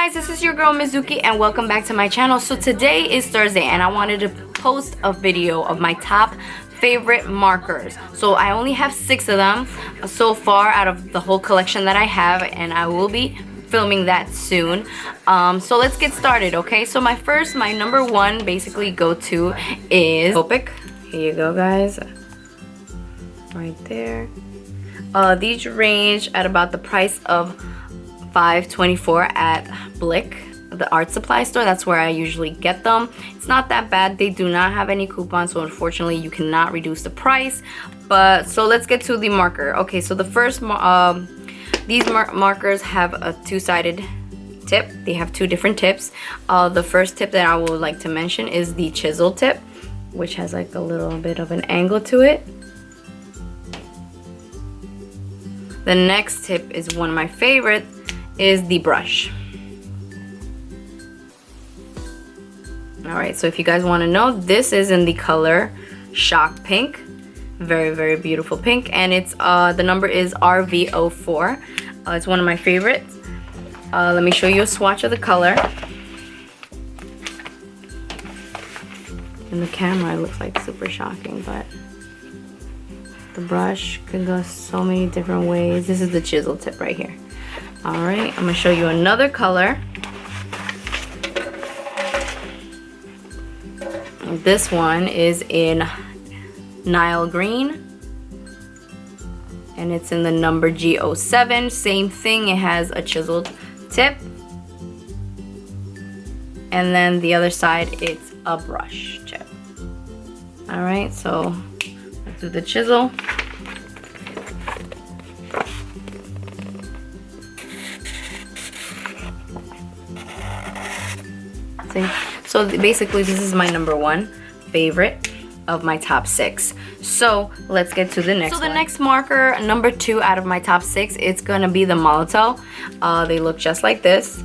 guys, this is your girl Mizuki and welcome back to my channel. So today is Thursday and I wanted to post a video of my top favorite markers. So I only have 6 of them so far out of the whole collection that I have, and I will be filming that soon. So let's get started, okay? So my number one basically go-to is Copic. Here you go, guys. Right there. These range at about the price of $5.24 at Blick, the art supply store. That's where I usually get them. It's not that bad. They do not have any coupons, so unfortunately you cannot reduce the price. But so let's get to the marker. Okay, so the first these markers have a two-sided tip. They have 2 different tips. The first tip that I would like to mention is the chisel tip, which has like a little bit of an angle to it. The next tip is one of my favorites, is the brush. Alright, so if you guys want to know, this is in the color Shock Pink. Very, very beautiful pink, and it's the number is RV04. It's one of my favorites. Let me show you a swatch of the color. In the camera it looks like super shocking, but the brush can go so many different ways. This is the chisel tip right here. Alright, I'm going to show you another color. This one is in Nile Green. And it's in the number G07. Same thing, it has a chiseled tip. And then the other side, it's a brush tip. Alright, so let's do the chisel. See? So basically this is my number one favorite of my top 6. So let's get to the next one. So the next marker, number 2 out of my top 6, it's gonna be the Molotow. They look just like this.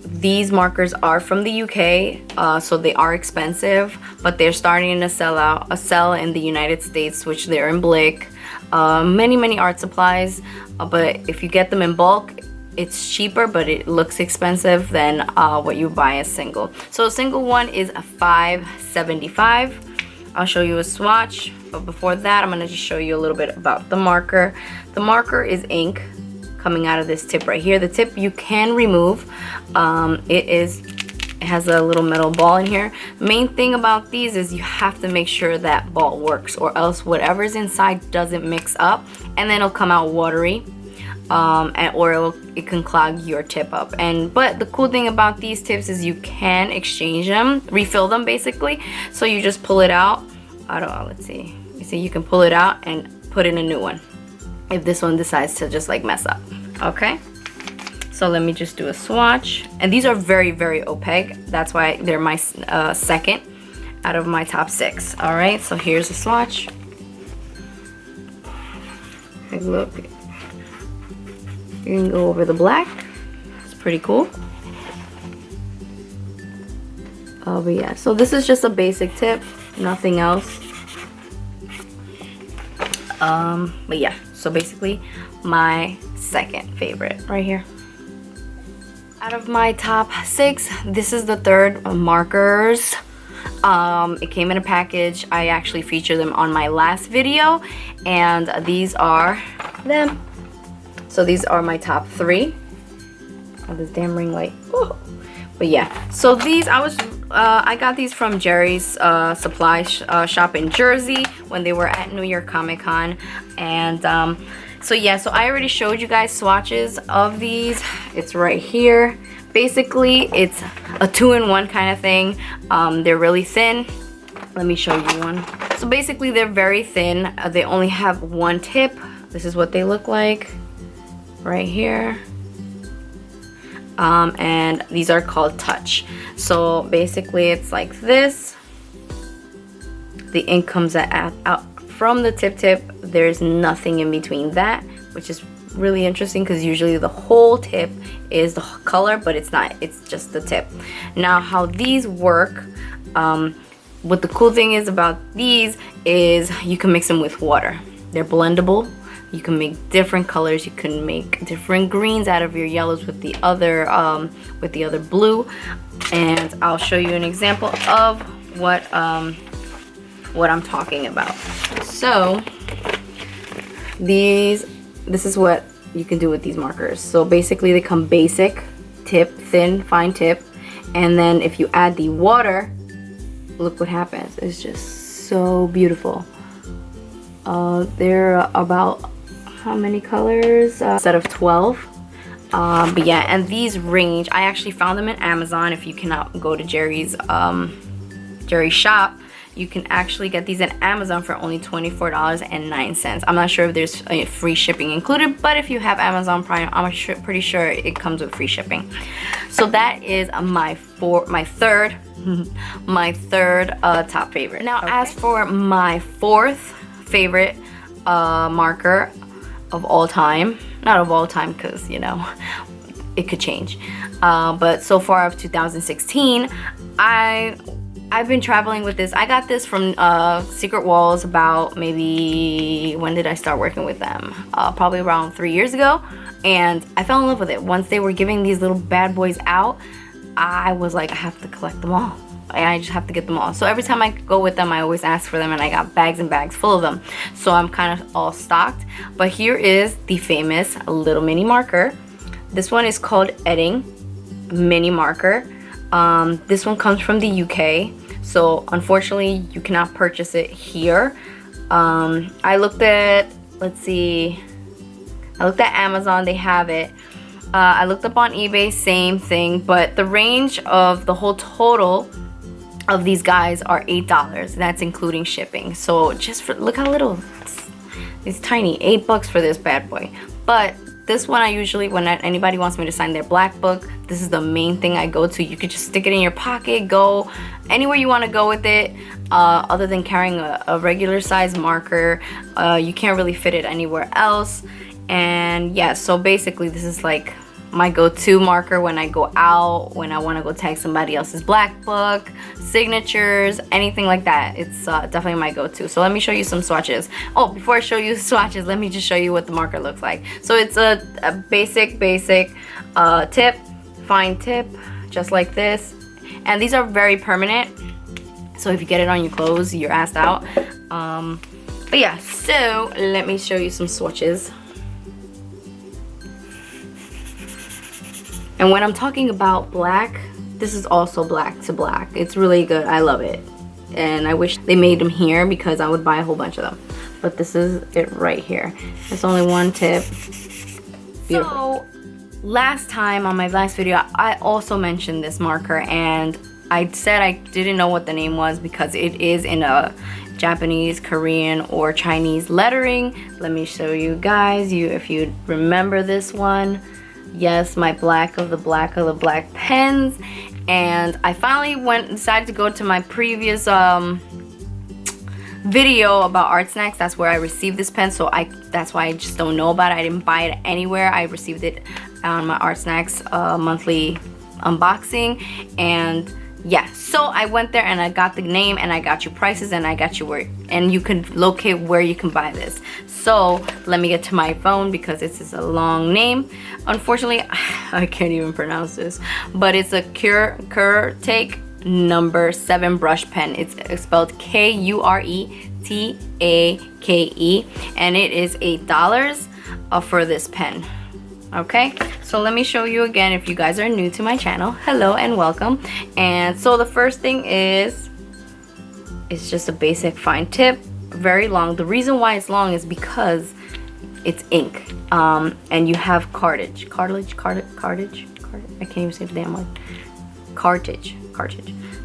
These markers are from the UK, so they are expensive, but they're starting to sell in the United States, which they're in Blick, many art supplies. But if you get them in bulk, it's cheaper, but it looks expensive than what you buy as single. So a single one is a $5.75. I'll show you a swatch, but before that I'm gonna just show you a little bit about the marker. The marker is ink coming out of this tip right here. The tip you can remove. It has a little metal ball in here. Main thing about these is you have to make sure that ball works, or else whatever's inside doesn't mix up, and then it'll come out watery. Or it can clog your tip up. But the cool thing about these tips is you can exchange them, refill them basically. So you just pull it out. Let's see. You see, you can pull it out and put in a new one if this one decides to just like mess up. Okay. So let me just do a swatch. And these are very, very opaque. That's why they're my second out of my top 6. All right. So here's a swatch. Look. You can go over the black. It's pretty cool. But yeah, so this is just a basic tip, nothing else. But yeah, so basically my second favorite right here. Out of my top 6, this is the third markers. It came in a package. I actually featured them on my last video, and these are them. So these are my top 3. Oh, this damn ring light. Oh. But yeah, so these I got these from Jerry's supply shop in Jersey when they were at New York Comic Con. And so yeah, so I already showed you guys swatches of these. It's right here. Basically, it's a 2-in-1 kind of thing. They're really thin. Let me show you one. So basically, they're very thin. They only have 1 tip. This is what they look like. Right here. And these are called Touch. So basically it's like this. The ink comes out from the tip. There's nothing in between that, which is really interesting because usually the whole tip is the color, but it's not. It's just the tip. Now how these work, what the cool thing is about these is you can mix them with water. They're blendable. You can make different colors. You can make different greens out of your yellows with the other blue. And I'll show you an example of what I'm talking about. So this is what you can do with these markers. So basically they come basic, tip, thin, fine tip, and then if you add the water, look what happens. It's just so beautiful. There are about how many colors? A set of 12. But yeah, and these range, I actually found them in Amazon. If you cannot go to Jerry's shop, you can actually get these in Amazon for only $24.09. I'm not sure if there's a free shipping included, but if you have Amazon Prime, I'm pretty sure it comes with free shipping. So that is my third top favorite. Now, as for my fourth favorite marker of all time, not of all time because, you know, it could change, but so far of 2016, I've been traveling with this. I got this from Secret Walls about maybe, when did I start working with them? Probably around 3 years ago, and I fell in love with it. Once they were giving these little bad boys out, I was like, I have to collect them all. I just have to get them all. So every time I go with them, I always ask for them, and I got bags and bags full of them. So I'm kind of all stocked. But here is the famous little mini marker. This one is called Edding Mini Marker. This one comes from the UK. So unfortunately, you cannot purchase it here. I looked at, I looked at Amazon, they have it. I looked up on eBay, same thing, but the range of the whole total of these guys are $8. That's including shipping. So just for, look how little, it's tiny, $8 for this bad boy. But this one I usually, when anybody wants me to sign their black book, this is the main thing I go to. You could just stick it in your pocket, go anywhere you want to go with it. Other than carrying a regular size marker, you can't really fit it anywhere else. And yeah, so basically this is like my go-to marker when I go out, when I want to go tag somebody else's black book, signatures, anything like that. It's definitely my go-to. So let me show you some swatches. Oh, before I show you the swatches, let me just show you what the marker looks like. So it's a basic tip, fine tip, just like this. And these are very permanent. So if you get it on your clothes, you're assed out. But yeah, so let me show you some swatches. And when I'm talking about black, this is also black to black. It's really good. I love it. And I wish they made them here because I would buy a whole bunch of them. But this is it right here. It's only one tip. Beautiful. So last time on my last video, I also mentioned this marker, and I said I didn't know what the name was because it is in a Japanese, Korean, or Chinese lettering. Let me show you guys, if you remember this one. Yes, my black of the black pens. And I finally decided to go to my previous video about Art Snacks. That's where I received this pen, so that's why I just don't know about it. I didn't buy it anywhere. I received it on my Art Snacks monthly unboxing. And yeah, so I went there and I got the name, and I got you prices, and I got you where, and you can locate where you can buy this. So let me get to my phone because this is a long name. Unfortunately, I can't even pronounce this, but it's a Kuretake number 7 brush pen. It's spelled Kuretake, and it is $8 for this pen. Okay, so let me show you again if you guys are new to my channel. Hello and welcome. And so the first thing is, it's just a basic fine tip, very long. The reason why it's long is because it's ink, and you have cartridge. I can't even say the damn word. Cartridge.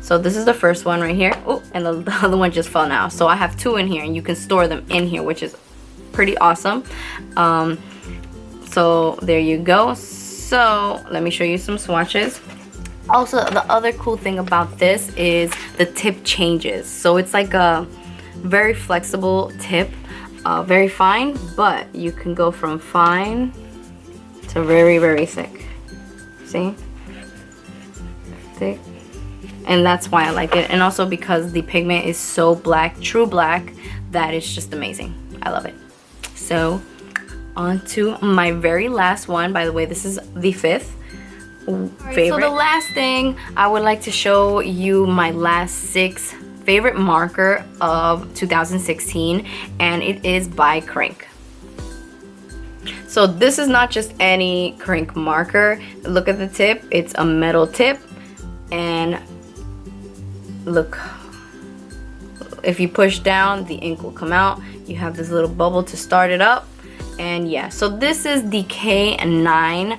So this is the first one right here. Oh, and the other one just fell now. So I have 2 in here, and you can store them in here, which is pretty awesome. So there you go. So let me show you some swatches. Also, the other cool thing about this is the tip changes. So it's like a very flexible tip, very fine, but you can go from fine to very thick. See? Thick. And that's why I like it. And also because the pigment is so black, true black, that it's just amazing. I love it. So on to my very last one. By the way, this is the fifth favorite. So the last thing, I would like to show you my last 6 favorite marker of 2016, and it is by Krink. So this is not just any Krink marker. Look at the tip. It's a metal tip, and look, if you push down, the ink will come out. You have this little bubble to start it up. And yeah, so this is the K-9,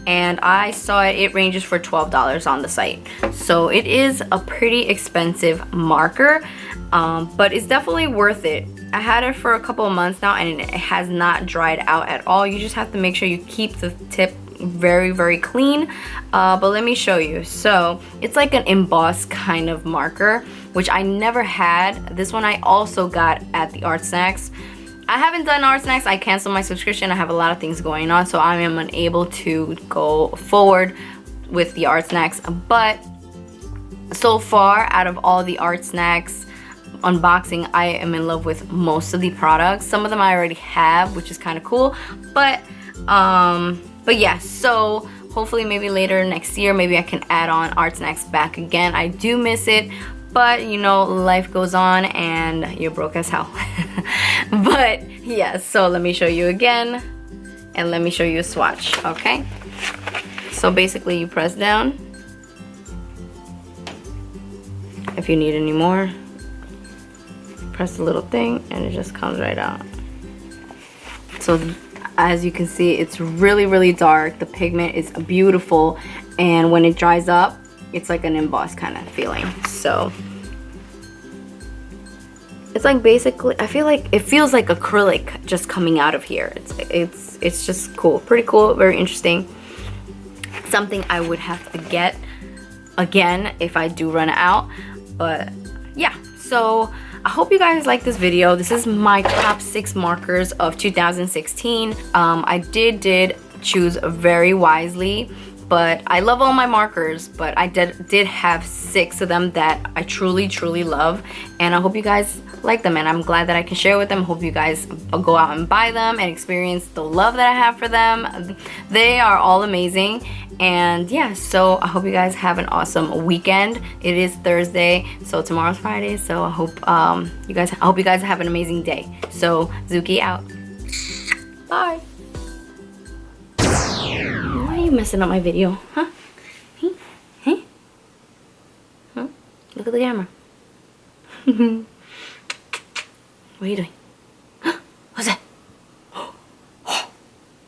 and I saw it ranges for $12 on the site. So it is a pretty expensive marker, but it's definitely worth it. I had it for a couple of months now, and it has not dried out at all. You just have to make sure you keep the tip very, very clean. But let me show you. So it's like an embossed kind of marker, which I never had. This one I also got at the Art Snacks. I haven't done Art Snacks. I canceled my subscription. I have a lot of things going on, so I am unable to go forward with the Art Snacks. But so far, out of all the Art Snacks unboxing, I am in love with most of the products. Some of them I already have, which is kind of cool. But yeah, so hopefully maybe later next year, maybe I can add on Art Snacks back again. I do miss it, but you know, life goes on and you're broke as hell. But yeah, so let me show you again, and let me show you a swatch, okay? So basically you press down. If you need any more, press the little thing and it just comes right out. So as you can see, it's really, really dark. The pigment is beautiful, and when it dries up, it's like an embossed kind of feeling. So it's like basically, I feel like it feels like acrylic just coming out of here. It's just cool, pretty cool, very interesting. Something I would have to get again if I do run out. But yeah, so I hope you guys like this video. This is my top 6 markers of 2016. I did choose very wisely, but I love all my markers, but I did have 6 of them that I truly love, and I hope you guys like them, and I'm glad that I can share with them. Hope you guys go out and buy them and experience the love that I have for them. They are all amazing. And yeah, so I hope you guys have an awesome weekend. It is Thursday, so tomorrow's Friday, so I hope you guys have an amazing day. So Zuki out. Bye. Why are you messing up my video? Huh? Hey? Huh? Look at the camera. What are you doing?